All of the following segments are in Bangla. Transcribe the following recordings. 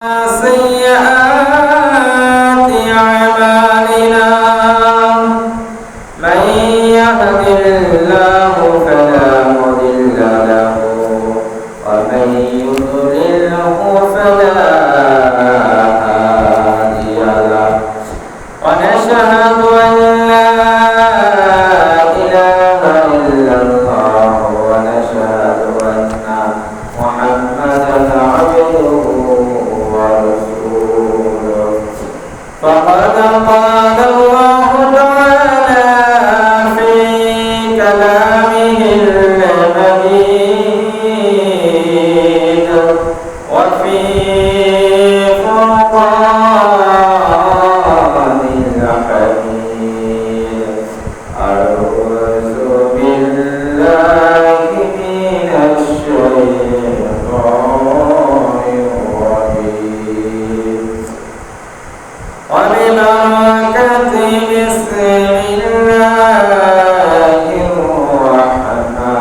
سيئات أعمالنا من يهد الله فلا مضل له ومن يضلله فلا هادي له ونشهد أن لا إله إلا الله ونشهد أن محمدا عبده ورسوله فقد قال الله تعالى في كلامه المجيد وفي فرقانه الحميد أعوذ بالله من الشيطان الرجيم وببركة بسم الله الرحمن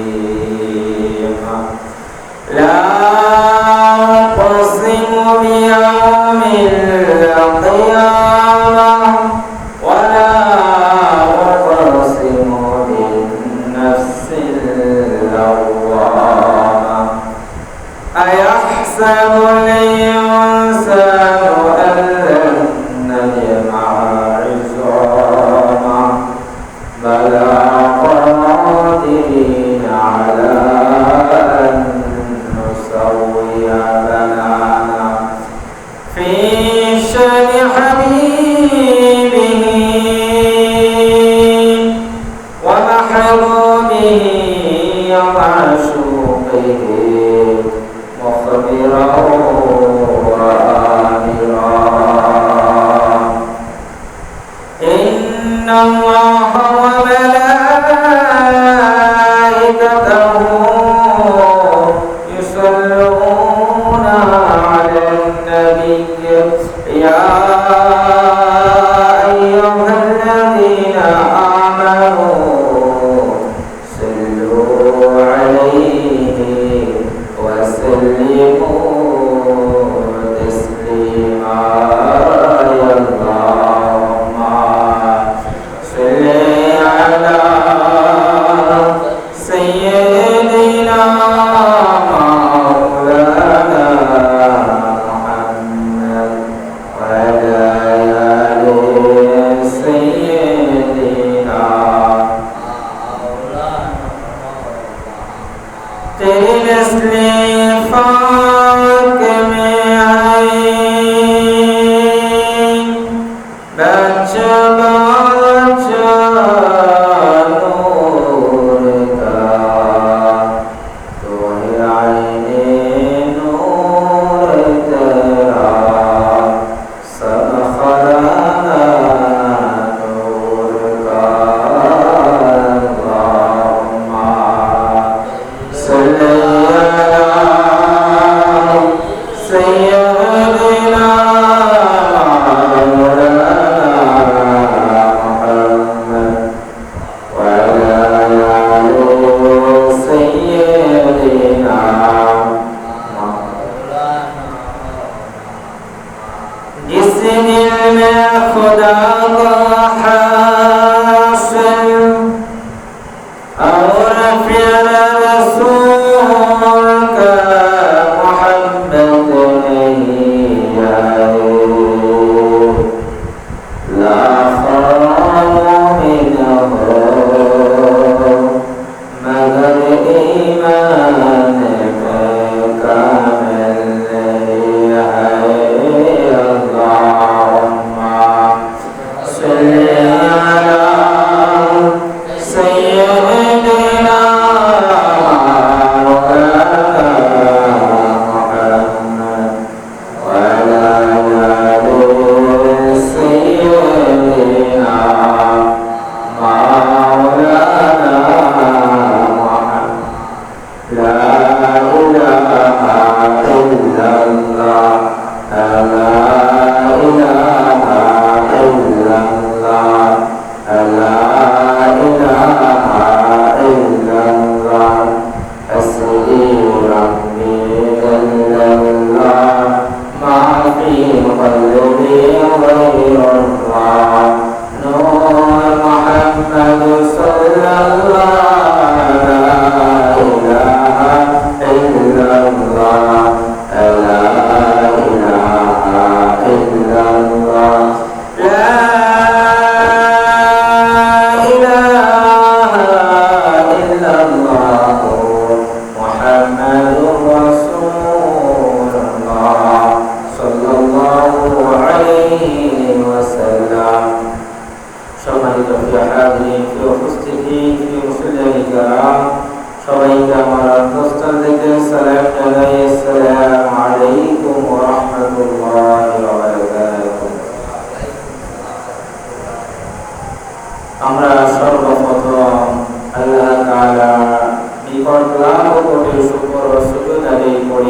الرحيم لا أقسم بيوم القيامة ولا أقسم بالنفس اللوامة أيحسب الإنسان أن لن نجمع عظامه بلى قادرين على أن نسوي بنانه في شأن حبيبه ومحبوبه ومعشوقه مخبرا وآمرا إن الله وملائكته يصلون على النبي يا أيها الذين آمنوا صلوا عليه وسلموا تسليما يا اللهم صل على سيدنا مولانا محمد وعلى آل سيدنا तेरी नस्ले फाक में आई बच्चा बच्चा नूर का तो है आईने नूर तेरा सब खजाना नूर का अल्लाहुम्मा सल्ली अला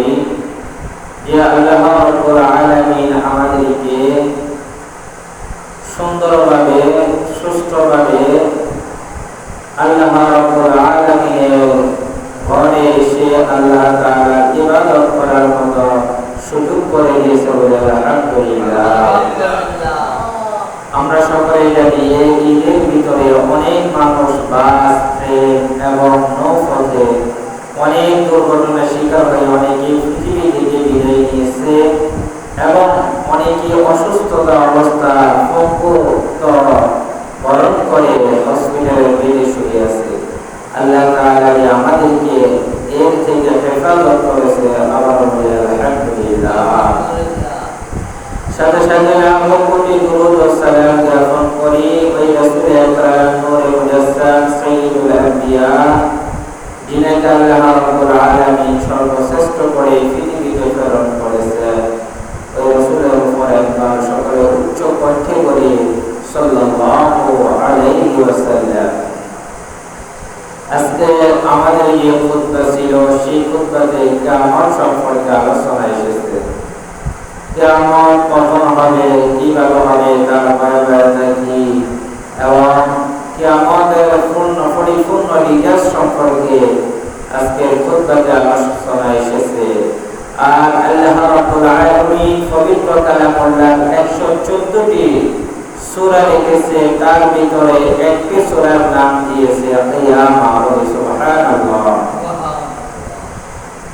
করি যে আল্লাহ রাব্বুল আলামিন আমাদেরকে সুন্দরভাবে সুষ্ঠুভাবে আল্লাহ রাব্বুল আলামিনের ঘরে এসে আল্লাহ তাআলার ইবাদত করার মতো সুযোগ করে দিয়েছে বলে আলহামদুলিল্লাহ। আমরা সকলে জানি এই ঈদের ভিতরে অনেক মানুষ বাস, ট্রেন এবং নৌপথে অনেক দুর্ঘটনার শিকার হয়ে অনেকে পৃথিবী থেকে বিদায় নিয়েছে এবং অনেকে অসুস্থতা অবস্থা বরণ করে হসপিটালের বেডে শুয়ে আছে। আল্লাহ তাআলা আমাদেরকে এর থেকে হেফাজত করেছে, আবার বলে আলহামদুলিল্লাহ। সাথে সাথে আমরা কোটি দুরূদ ও সালাম জ্ঞাপন করি ওই রাসূল আকরাম নূরে মুজাসসাম সাইয়্যিদুল আম্বিয়া, যিনাকে আল্লাহ রাব্বুল আলামিন সর্বশ্রেষ্ঠ করে পৃথিবীতে প্রেরণ করেছেন। ওই রাসূলের উপর একবার সকলে উচ্চ কণ্ঠে বলি সাল্লাল্লাহু আলাইহি ওয়াসাল্লাম। আজকে আমাদের যে খুতবা ছিল সেই খুতবাতে কিয়ামত সম্পর্কে আলোচনা এসেছে। কিয়ামত কখন হবে, কিভাবে হবে, তার ভয়াবহতা কি এবং কিয়ামতের পরিপূর্ণ রিজাল্ট সম্পর্কে আজকের খুতবাতে আলোচনা এসেছে। আর আল্লাহ রাব্বুল আলামিন পবিত্র কালামুল্লাহ 114টি সূরা রেখেছে, তার ভিতরে একটি সূরার নাম দিয়েছে কিয়ামত। সুবহানাল্লাহ।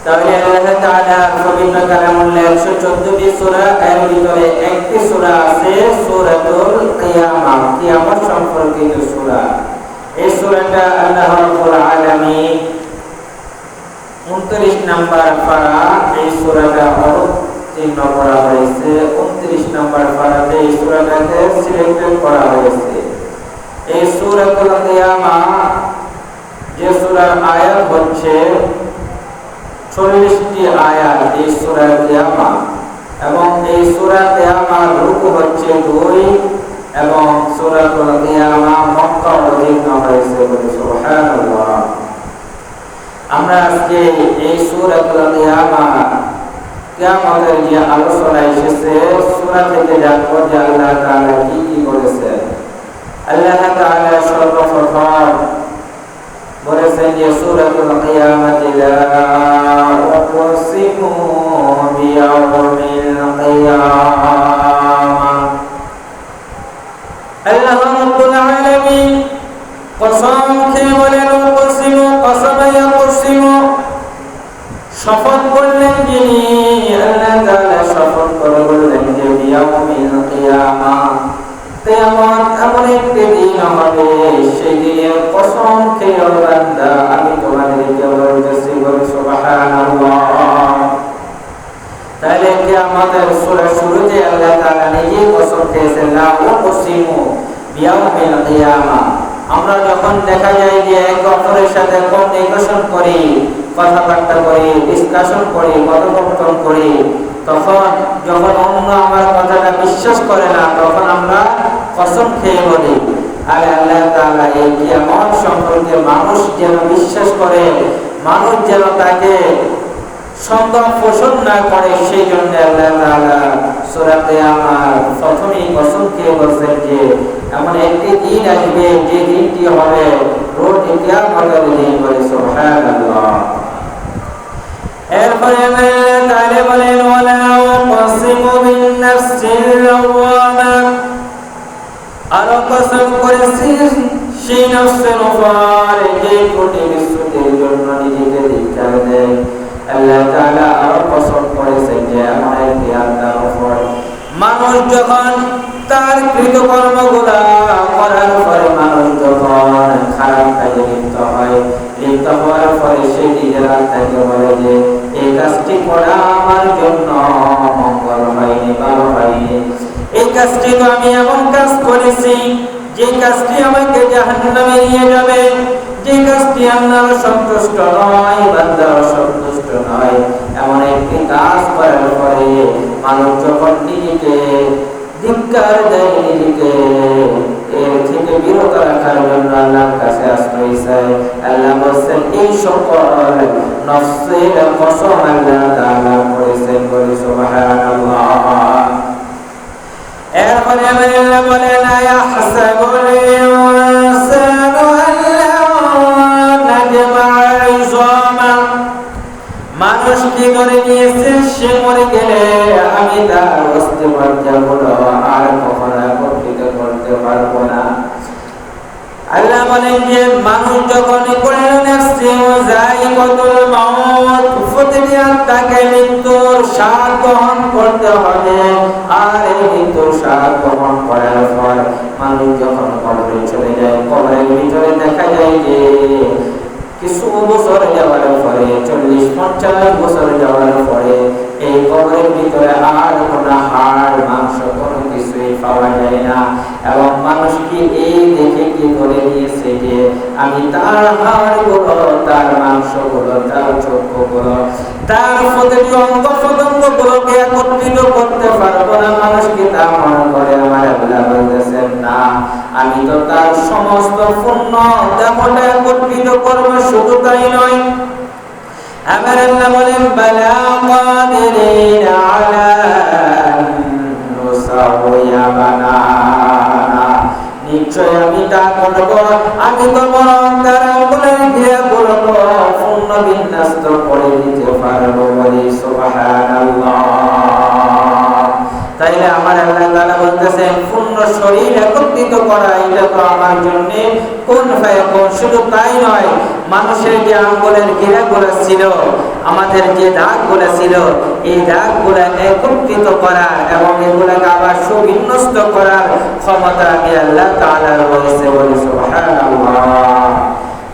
তাহলে আল্লাহ তাআলা পবিত্র কালামুল্লাহ 114টি সূরা, এর ভিতরে একটি সূরা আছে সূরাতুল কিয়ামত, কিয়ামত সম্পর্কিত সূরা। এই সূরাটা আল্লাহ রাব্বুল আলামিন 29 নম্বর পারা এই সূরাটা অবতীর্ণ করা হয়েছে। 29 নম্বর পারাতে এই সূরাটাকে সিলেক্ট করা হয়েছে। এই সূরাতুল কিয়ামত যে সূরার আয়াত হচ্ছে 40টি আয়াত এই সূরা কিয়ামত, এবং এই সূরা কিয়ামত রুকু হচ্ছে 2 এবং সূরাতুল কিয়ামত মক্কা অবতীর্ণ হয়েছে। সুবহানাল্লাহ। আমরা আজকে এই সূরাতুল কিয়ামতের যে আলোচনা এসেছে সূরা থেকে জানবো যে আল্লাহ তাআলা কি কি বলেছেন। আল্লাহ তাআলা সর্বপ্রথম বলেছেন যে সূরাতুল কিয়ামত লা উকসিমু বিয়াউমিল কিয়ামাহ। আল্লাহ রাব্বুল আলামিন কসম খেয়ে বলেন উকসিমু, কসমে ইয়াকসিমু, শপথ করলেন যিনি, আল্লাহ তাআলা শপথ করে বললেন যে বিয়াউমিল কিয়ামাহ, কিয়ামত এমন একটি দিন হবে, সেই দিনের কসম খেয়ে বান্দা আমি তোমাদেরকে বলতেছি, বলি সুবহানাল্লাহ। তাহলে কিয়ামতের সূরা শুরুতে আল্লাহ তাআলা নিজেই কসম খেয়েছেন লা উকসিমু বিয়াউমিল কিয়ামাহ। আমরা যখন দেখা যায় যে একে অপরের সাথে কমিউনিকেশন করি, কথাবার্তা করি, ডিসকাশন করি, কথোপকথন করি, তখন যখন অন্য আমার কথাটা বিশ্বাস করে না তখন আমরা কসম খেয়ে বলি। আর আল্লাহ তাআলা এই কিয়ামত সম্পর্কে মানুষ যেন বিশ্বাস করে, মানুষ যেন তাকে সন্দেহ পোষণ না করে, সেই জন্য আল্লাহ তাআলা সূরা কিয়ামত প্রথমেই কসম খেয়ে বলছেন যে এমন একটি দিন আসবে যে দিনটি হবে রোজ কিয়ামতের দিন। বলে সুবহানাল্লাহ। এরপরে আল্লাহ তাআলা বলেন ওয়ালা উকসিমু বিন-নাফসিল লাওয়ামা, আরো কসম করেছি সেই নফসের উপর যে কোটি বিশ্বদের জন্য নিজেকে ধিক্কার দেয়। আল্লাহ তাআলা আরো কসম করেছেন যে এমন একটি আত্মার উপর মানুষ যখন তার কৃতকর্মগুলা করার পরে মানুষ যখন খারাপ কাজে লিপ্ত হয়, লিপ্ত হওয়ার পরে সে নিজের আত্মাকে বলে যে এই কাজটি করা আমার জন্য মঙ্গল হয়নি, ভালো হয়নি, এই কাজটি তো আমি এমন কাজ করেছি যে কাজটি আমাকে জাহান্নামে নিয়ে যাবে, যে কাজটি আল্লাহর সন্তুষ্ট নয়, বান্দার সন্তুষ্ট নয়, এমন একটি কাজ করার পরে মানুষ যখন নিজেকে ধিক্কার দেয়, নিজেকে এর থেকে বিরত রাখার জন্য আল্লাহর কাছে আশ্রয় চাই। আল্লাহ বলেন এই সকল নফসের কসম আল্লাহ তাআলা করেছেন, বলি সুবহানাল্লাহ। এরপরে আল্লাহ বলেন আয়াহসাবুল ইনসানু আল্লা নাজমা'a ইযামা, মানুষ কি করে নিয়েছে সে মরে গেলে আমি তার অস্থি মজ্জাগুলো আর কখনো একত্রিত করতে পারবো না। আল্লাহ বলেন যে মানুষ যখন কুল্লু নাফসিন যায়িকাতুল মাউত, প্রতিটি আত্মাকে মৃত্যুর স্বাদ গ্রহণ করতে হবে। আর এই মৃত্যুর স্বাদ গ্রহণ করার পর মানুষ যখন কবরে চলে যায়, কবরের ভিতরে দেখা যায় যে কিছু বছর যাওয়ার পরে 40-50 বছর যাওয়ার পরে এই কবরের ভিতরে আর কোনো হাড় মাংস কোনো কিছুই পাওয়া যায় না। এবং মানুষ কি এই দেখে কি ধরে নিয়েছে যে আমি তার হাড়গুলো, তার মাংসগুলো, তার চক্ষুগুলো, তার প্রতিটি অঙ্গ প্রত্যঙ্গগুলোকে একত্রিত করতে পারবো না। মানুষ কি তা মনে করে? আমার আল্লাহ বলতেছেন না, আমি তো তার সমস্ত পূর্ণ দেহটা একত্রিত করবো। শুধু তাই নয়, আমার আল্লাহ বলেন বালা কাদিরিনা আলা নুসাউয়া বানানা, নিশ্চয় আমি তা করব। আমি তো বরং তার আঙ্গুলের ক্রিয়াগুলো পূর্ণ বিন্যস্ত করে দিতে পারবো, বলি সুবহানাল্লাহ। তাইলে আমার আল্লাহ তাআলা বলতেছেন পূর্ণ শরীর একত্রিত করা এটা তো আমার জন্য কোন ফায়াকুন। শুধু তাই নয়, মানুষের যে আঙ্গুলের গিরাগুলো ছিল, আমাদের যে দাগগুলো ছিল, এই দাগগুলো একত্রিত করার এবং এগুলোকে আবার সুবিন্যস্ত করার ক্ষমতা আমি আল্লাহ তাআলার রয়েছে, বলি সুবহানাল্লাহ।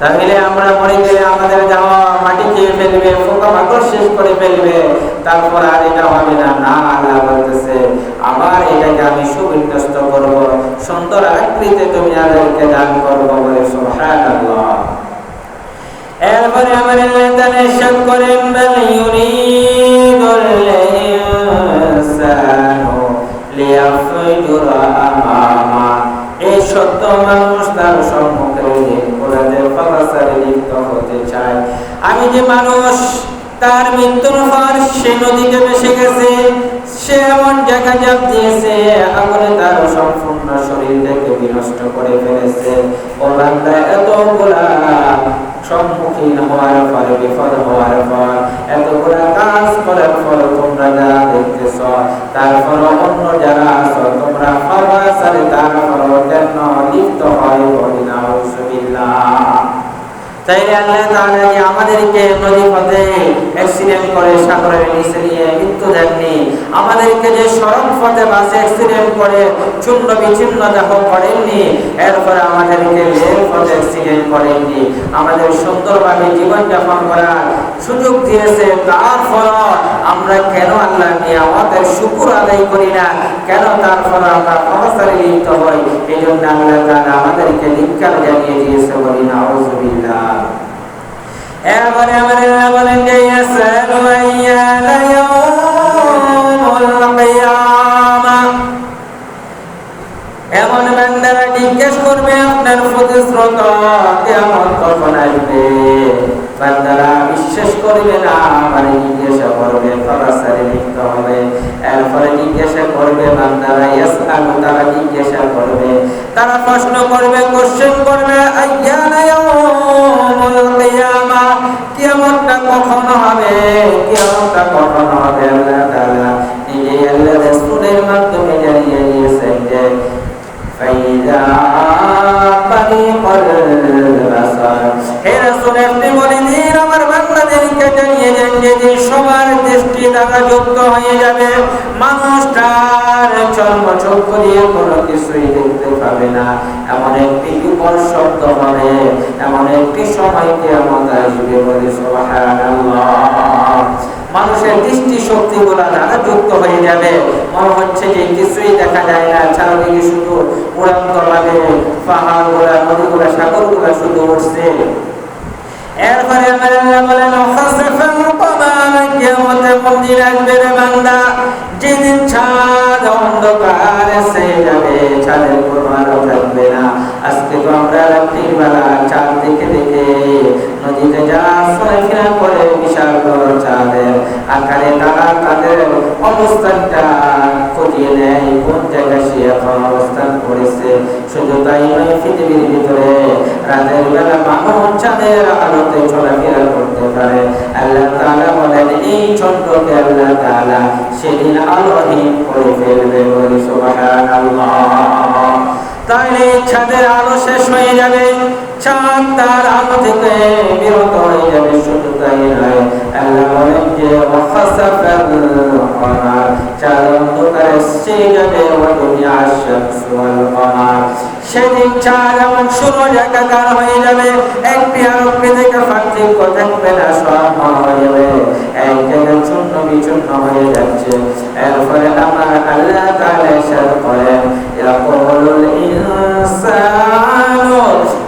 তাহলে আমরা মরে গেলে আমাদের যাওয়া মাটি খেয়ে ফেলবে, পোকামাকড় শেষ করে ফেলবে, তারপর আর এটা হবে না। না, আল্লাহ বলতেছে আবার এটাকে আমি সুবিন্যস্ত করব, সুন্দর আকৃতিতে তুমি আমাদেরকে দান করবো, বলে সুবহানাল্লাহ। এরপরে আমার আল্লাহ তাআলা ইরশাদ করেন বাল ইউরিদুল ইনসানু লিয়াফজুরা আমামা, এই সত্য মানুষ তার সম্মুখে লিপ্ত হতে চায়। আমি যে মানুষ তার মৃত্যুর পর সে নদীতে ভেসে গেছে, সে এমন জায়গা জাপ দিয়েছে আগুনে তার সম্পূর্ণ শরীর থেকে বিনষ্ট করে ফেলেছে। ও বান্দা, এতগুলা সম্মুখীন হওয়ার পর, বিপদ হওয়ার পর, এতগুলা কাজ করার পর তোমরা যারা দেখতেছ, তারপর অন্য যারা আছো তোমরা ক্ষমা চাইলে তারপর কেন লিপ্ত হয়, বলি নাউজুবিল্লাহ। তাইলে আল্লাহ তাআলা যে আমাদেরকে নদী পথে অ্যাক্সিডেন্ট করে সাগরের নিচে নিয়ে মৃত্যু দেননি, আমাদেরকে যে সড়ক পথে বাসে অ্যাক্সিডেন্ট করে চূর্ণ বিচ্ছিন্ন দেহ করেননি, এরপরে আমাদেরকে রেল পথে অ্যাক্সিডেন্ট করেননি, আমাদের সুন্দরভাবে জীবনযাপন করার সুযোগ দিয়েছে। তারপর আমরা কেন আল্লাহ নিয়ামতের শুকর আদায় করি না? কেন তারপর আমরা ক্ষমাচারে লিপ্ত হই? এই জন্য আল্লাহ তাআলা আমাদেরকে ধিক্কার জানিয়ে দিয়েছে, বলি নাউজুবিল্লাহ। এরপরে আমার আল্লাহ বলেন যে ইয়াসালু আইয়ানা ইয়াউমুল কিয়ামা, এমন বান্দারা জিজ্ঞেস করবে আপনার প্রতিশ্রুত কিয়ামত কখন আসবে। বান্দারা বিশ্বাস করবে না, মানে জিজ্ঞাসা করবে, ফরাসারে লিখতে হবে। এরপরে জিজ্ঞাসা করবে বান্দারা ইয়াসআলু, তারা জিজ্ঞাসা করবে, তারা প্রশ্ন করবে, কোশ্চেন করবে আইয়ানা ইয়াউমুল কিয়ামা, কিয়ামতটা কখন হবে, কিয়ামতটা কখন হবে। আল্লাহ তাআলা নিজে আল্লাহ রাসূলের মাধ্যমে জানিয়ে দিয়েছেন যে ফাইদা বারিকাল বাসার, হে রাসূল আপনি বলে দিন আমার বান্দাদেরকে জানিয়ে দেন যে সবার দৃষ্টি দ্বারা যুক্ত হয়ে যাবে, মানুষটার চর্মচক্ষু দিয়ে কোনো কিছুই দেখতে পাবে না, এমন একটি বিকট শব্দ হবে, এমন একটি সময় কিয়ামত আসবে, বলে সুবহানাল্লাহ। মানুষের দৃষ্টি শক্তিগুলা দ্বারা যুক্ত হয়ে যাবে, মনে হচ্ছে যে কিছুই দেখা যায় না, চারদিকে শুধু উড়ন্ত লাগে, পাহাড়গুলা, নদীগুলা, সাগরগুলা শুধু উঠছে। এরপরে আমার আল্লাহ বলেন খাসফাল কমার, কিয়ামতের দিন আসবে রে বান্দা, যেদিন ছাদ অন্ধকার ছেয়ে যাবে, ছাদের কোনো আলো থাকবে না। আজকে তো আমরা রাত্রির বেলা চাঁদ দেখে দেখে নদীতে যা চলাফেরা করে বিশাল বড় চাঁদের আকারে তারা তাদের অবস্থানটা খতিয়ে নেয়, কোন জায়গায় সে এখন অবস্থান করেছে। শুধু তাই নয়, পৃথিবীর ভিতরে রাতের বেলা মানুষ চাঁদের আলোতে চলাফেরা করতে পারে। আল্লাহ তাআলা বলেন, এই চন্দ্রকে আল্লাহ তাআলা সেদিন আলোহীন করে ফেলবে। বলি সুবহানাল্লাহ। তাহলে ছাদের আলো শেষ হয়ে যাবে, চাঁদ তার আলো থেকে বিরত হয়ে যাবে। শুধু তাই নয়, আল্লাহ বলেন যে ওয়াখাসাফাল কমার, চাঁদ অন্ধকারে ছেয়ে যাবে। ওয়াজুমিআ আশ-শামসু ওয়াল কমার, সেদিন চাঁদ এবং সূর্য একাকার হয়ে যাবে। একটি আলোকে থেকে পার্থক্য থাকবে না, সব হয়ে যাবে, এক জায়গায় চূর্ণ বিচূর্ণ হয়ে যাচ্ছে। এরপরে আমার আল্লাহ তাআলা ইরশাদ করেন, ইয়াকুলুল ইনসানু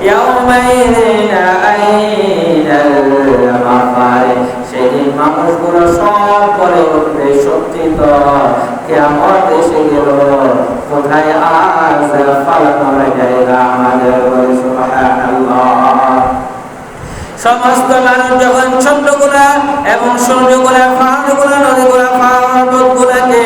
ইয়াওমাইযিন আইনাল মাফার, সেদিন মানুষগুলো সব বলে উঠবে, সত্যি তো কিয়ামত এসে গেল, কোথায় আজ পালানোর জায়গা আমাদের। বলে সুবহানাল্লাহ। সমস্ত মানুষ যখন চন্দ্রগুলা এবং সূর্যগুলা, পাহাড়গুলা, নদীগুলা, পর্বতগুলাকে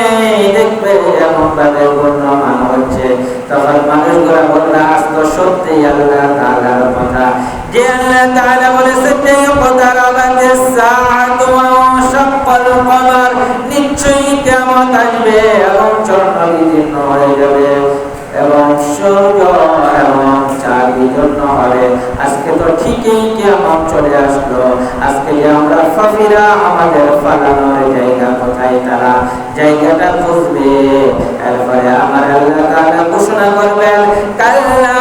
দেখবে এমন ভাবে ঘূর্ণমান হচ্ছে, তখন মানুষগুলা বলবে, আজ তো সত্যি আল্লাহ তাআলার কথা, যে আল্লাহ তাআলা বলেছেন যে ইকতারাবাতিস সাআতু ওয়া শাক্কাল কমার, নিশ্চয়ই কিয়ামত আসবে এবং চন্দ্র বিদীর্ণ হয়ে যাবে এবং সূর্য এবং চাঁদ বিদীর্ণ হবে। আজকে তো ঠিকই কিয়ামত চলে আসলো। আজকে যে আমরা ফাফিরা, আমাদের ফালানোর জায়গা কোথায়, তারা জায়গাটা খুঁজবে। এরপরে আমার আল্লাহ তাআলা ঘোষণা করবেন, কাল্লা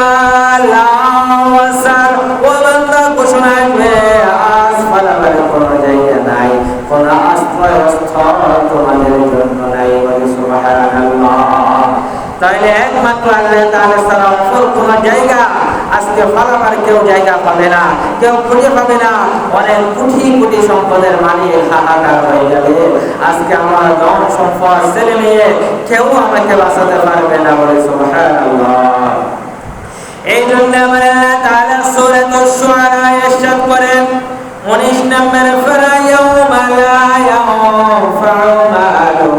লা ওয়াসার, ও বান্দা ঘোষণা আসবে, আজ ফালাবার কোনো জায়গা নাই, কোনো আশ্রয়স্থল তোমাদের জন্য নাই। বলে সুবহানাল্লাহ। তাহলে একমাত্র আল্লাহ তাআলা ছাড়া অপর কোনো জায়গা আজকে ফালাবার কেউ জায়গা পাবে না, কেউ খুঁজে পাবে না। অনেক কোটি কোটি সম্পদের মালিক হাহাকার হয়ে যাবে। আজকে আমার ধন সম্পদ, ছেলে মেয়ে, কেউ আমাকে বাঁচাতে পারবে না। বলে সুবহানাল্লাহ। এই জন্য আমার আল্লাহ তাআলা সূরাতুশ শুআরা ইরশাদ করেন 19 নম্বর, ফারা ইয়াউমা লা ইয়ানফাউ মালু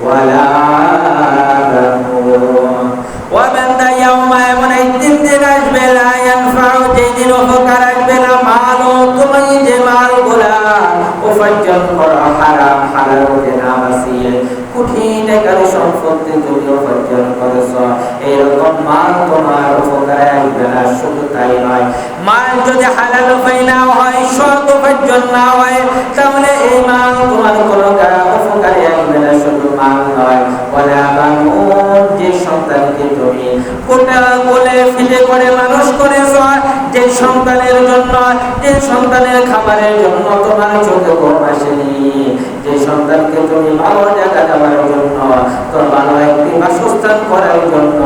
ওয়ালা বানুন, ওয়া বান্দা ইয়াউমা, এমন একদিন দিন আসবে, লা ইয়ানফাউ, যেদিন উপকার আসবে না, মালু, তুমি যে মালগুলা উপার্জন করো হারাম হালালকে না বাঁচিয়ে, কোটি টাকার সম্পত্তি তুমি উপার্জন করেছ, এরকম মাল তোমার উপকারে আসবে না। শুধু তাই নয়, মাল যদি হালাল উপায় না হয়, সৎ উপার্জন না হয়, তাহলে এই মাল তোমার কোনো উপকারে আসবে না। শুধু মাল নয়, বলে বানুন, যে সন্তানকে তুমি কোটা কোলে ফিটে করে মানুষ করেছ, যে সন্তানের জন্য, যে সন্তানের খাবারের জন্য তোমার চোখে ঘুম আসেনি, যে সন্তানকে তুমি ভালো জায়গা দেওয়ার জন্য, তোর ভালো একটি বাসস্থান করার জন্য,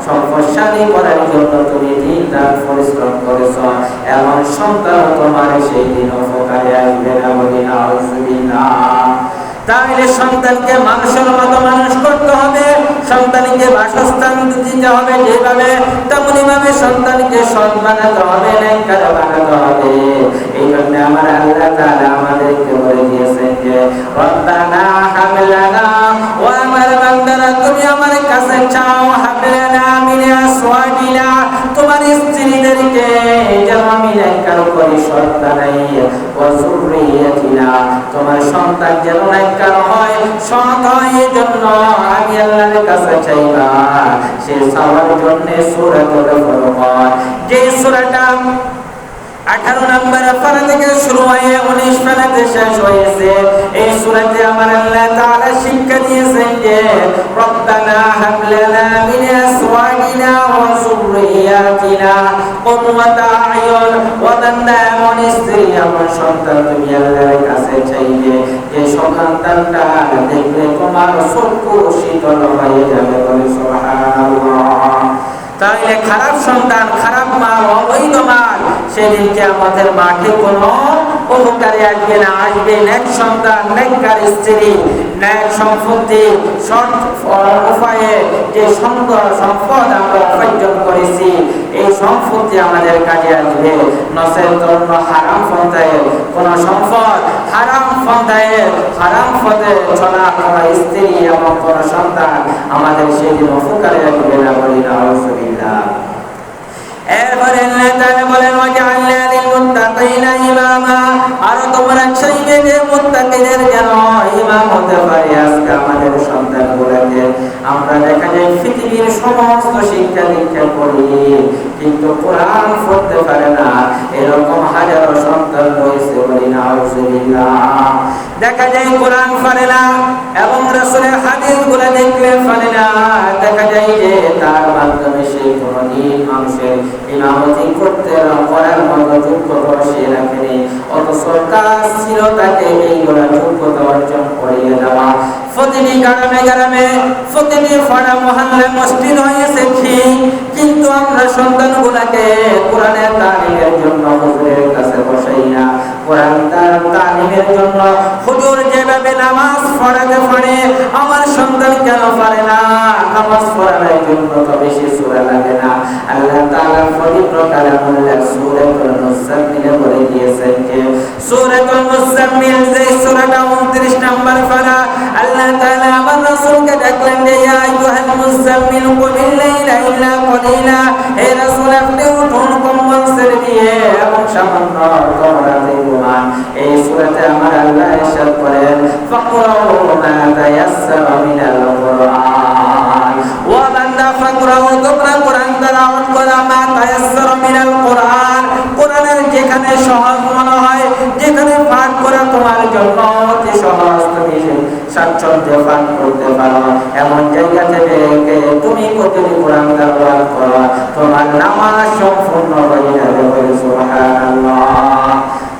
সম্পদশালী করার জন্য তুমি দিন রাত পরিশ্রম করেছ, এমন সন্তান তোমার সেই দিন উপকারে আসবে না। বলি নাউযুবিল্লাহ। তাহলে সন্তানকে মানুষের মতো মানুষ করতে হবে, সন্তানকে বাসস্থান দিতে হবে যেভাবে, তেমনি ভাবে সন্তানকে সৎ বানাতে হবে, নেককার বানাতে হবে। এই জন্য আমার আল্লাহ তাআলা আমাদেরকে বলে দিয়েছেন যে রব্বানা হাবলানা, ও আমার বান্দারা তুমি আমার কাছে চাও, হাবলানা মিন আসওয়াজিনা, তোমার স্ত্রীদেরকে যেন আমি নেককার করে সৎ বানাই, ওয়া যুররিয়াতিনা, তোমার সন্তান যেন নেককার হয়, সৎ হয়, এই জন্য আমি আল্লাহর কাছে চাইবা। সে চাওয়ার জন্য সূরাতুল ফুরকান, যে সূরাটা 18 নম্বর পারা থেকে শুরু হয়ে 19 পারাতে শেষ হয়েছে, এই সূরাতে আমার আল্লাহ তাআলা শিক্ষা দিয়েছেন যে রব্বানা হাব লানা মিন আসওয়াজিনা ওয়া যুররিয়াতিনা কুররাতা আয়ুন, ওয়া বান্দা, এমন স্ত্রী, এমন সন্তান তুমি আল্লাহর কাছে চাইবে, যে সন্তানটা দেখলে তোমার চক্ষু শীতল হয়ে যাবে। বলে সুবহানাল্লাহ। তাহলে খারাপ সন্তান, খারাপ মাল, অবৈধ মাল, সেদিনকে আমাদের মাঠে কোনো উপকারে আসবে না। আসবে নেক সন্তান, নেককার স্ত্রী, ন্যায় সম্পত্তি সৎ উপায়ে যে সম্পদ আমরা উপার্জন করেছি, এই সম্পত্তি আমাদের কাজে আসবে। নচেত হারাম পন্থায় কোন সম্পদ, হারাম পথে চলা কোন স্ত্রী এবং কোন সন্তান আমাদের সেদিন উপকারে আসবে না, বলি নাউযুবিল্লাহ। এরপরে আল্লাহ তাআলা বলেন ওয়াজআলনা লিল মুত্তাকিনা ইমামা, আর তোমরা চাইবে যে মুত্তাকিদের যেন ইমাম হতে পারে। আজকে আমাদের সন্তানগুলোকে আমরা দেখা যায় পৃথিবীর সমস্ত শিক্ষা দীক্ষা করি, কিন্তু কোরআন পড়তে পারে না, এরকম হাজারো সন্তান রয়েছে, বলি নাউযুবিল্লাহ। দেখা যায় কোরআন পারে না এবং রাসূলের হাদিসগুলো দেখলে পারে না। দেখা যায় যে তার মাধ্যমে সে কোনদিন মানুষের ইমামতি করতে করার মতো যোগ্যতা সে রাখেনি, অথচ কাজ ছিল তাকে এইগুলা যোগ্যতা অর্জন করিয়ে দেওয়া। প্রতিটি গ্রামে প্রতিটি পাড়া মহল্লায় মসজিদ হয়েছে ঠিক, কিন্তু আমরা সন্তানগুলাকে কোরআনের তালিমের জন্য হুজুরের কাছে বসাই না। কোরআন তালিমের জন্য হুজুর যেভাবে নামাজ পড়াতে পারে, আমার সন্তান কেন পারে না? নামাজ পড়ানোর জন্য তো বেশি সূরা লাগে না। আল্লাহ তাআলা পবিত্র কালামুল্লাহ সূরাতুল মুজাম্মিল বলে দিয়েছেন যে সূরাতুল মুজাম্মিল যে সূরাটা 29 নম্বর পারা, আল্লাহ তাআলা আমার রাসূলকে ডাকলেন যে ইয়া আইয়ুহাল মুজাম্মিল কুমিল লাইলা ইল্লা কলিলা, হে রাসূল আপনি উঠুন কম্বল ছেড়ে দিয়ে এবং সামান্য তোমরা ঘুমান। এই সূরাতে আমার আল্লাহ ইরশাদ করেন ফাকরাউ মা তায়াসসারা মিনাল কুরআন, ওয়া বান্দা ফাকরাউ, তোমরা কোরআন তেলাওয়াত করো, মা তায়াসসারা মিনাল কুরআন, কোরআনের যেখানে সহজ মনে হয়, যেখানে পাঠ করা তোমার জন্য অতি সহজ, তুমি স্বাচ্ছন্দ্যে পাঠ করতে পারো, এমন জায়গা থেকে তুমি প্রতিদিন কোরআন তেলাওয়াত করো, তোমার নামাজ সম্পূর্ণ হয়ে যাবে, বলে সুবহানাল্লাহ।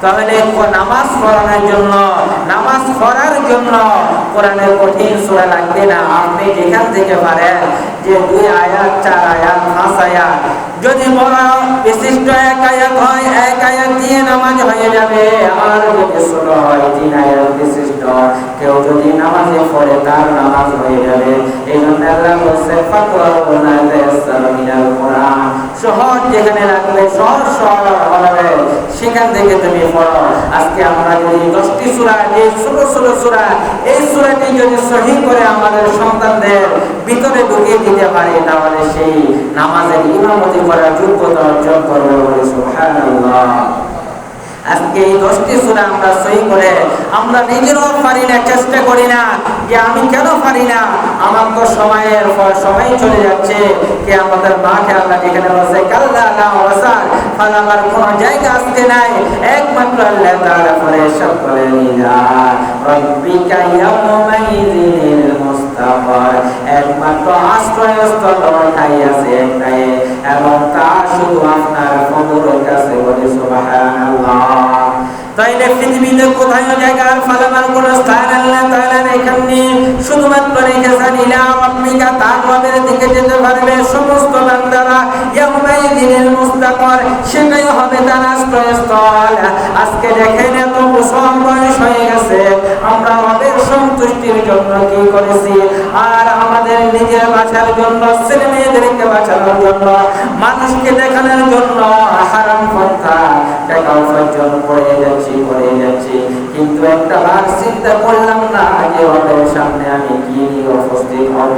তাহলে নামাজ পড়ানোর জন্য, নামাজ পড়ার জন্য কোরআনের কঠিন সূরা লাগবে না। আপনি যেখান থেকে পারেন যে 2 আয়াত 4 আয়াত 5 আয়াত যদি বড় বিশিষ্ট এক আয়াত হয়, এক আয়াত দিয়ে নামাজ হয়ে যাবে। আর যদি ছোট হয় 3 আয়াত বিশিষ্ট কেউ যদি নামাজে পড়ে তার নামাজ হয়ে যাবে। এই জন্য আল্লাহ বলেন ফাকরাউ মা তায়াসসারা মিনাল কুরআন, সহজ যেখানে রাখলে সহজ হবে সেখান থেকে তুমি পড়ো। আজকে আমরা যদি 10টি সূরা, এই ছোট ছোট সূরা, এই সূরাটি যদি সহিহ করে আমাদের সন্তানদের ভিতরে ঢুকিয়ে দিতে পারি, তাহলে সেই নামাজের ইমামতি করার যোগ্যতা অর্জন করবে, বলে সুবহানাল্লাহ। আজকে এই 10টি সূরা আমরা সহিহ করে আমরা নিজেরাও পারি না, চেষ্টা করি না যে আমি কেন পারি না, আমার তো সময়ের পর সময় চলে যাচ্ছে। কে আমাদের মাকে আল্লাহ এখানে বসে কাল্লা লা ওয়াসার, ফালাবার কোন জায়গা আসতে নাই, একমাত্র আল্লাহ তাআলা পরে সব বলে নিলা রাব্বিকা ইয়াউমাইযিনিল মুস্তাকার, একমাত্র আশ্রয়স্থল ঠাই আছে একটাই, এবং তা শুধু আপনার কবরের কাছে, বলে সুবহানাল্লাহ। তাইলে পৃথিবীতে কোথায় জায়গার ফালাবার কোন স্থান আল্লাহ তাআলা এখানে শুধুমাত্র রেখেছেন ইলা রাব্বিকা, তার রবের দিকে যেতে পারবে সমস্ত বান্দারা। ইয়াউমাইযিনিল মুস্তাকার, সেটাই হবে তার আশ্রয়স্থল। আজকে দেখেন এত বছর বয়স হয়ে গেছে, আমরা রবের সন্তুষ্টির জন্য কি করেছি, আর আমাদের নিজের বাঁচার জন্য, ছেলে মেয়েদেরকে বাঁচানোর জন্য, মানুষকে দেখানোর জন্য হারাম পন্থা টাকা উপার্জন করে যাচ্ছি, কিন্তু একটা বার চিন্তা করলাম না যে রবের সামনে আমি কি নিয়ে উপস্থিত হব,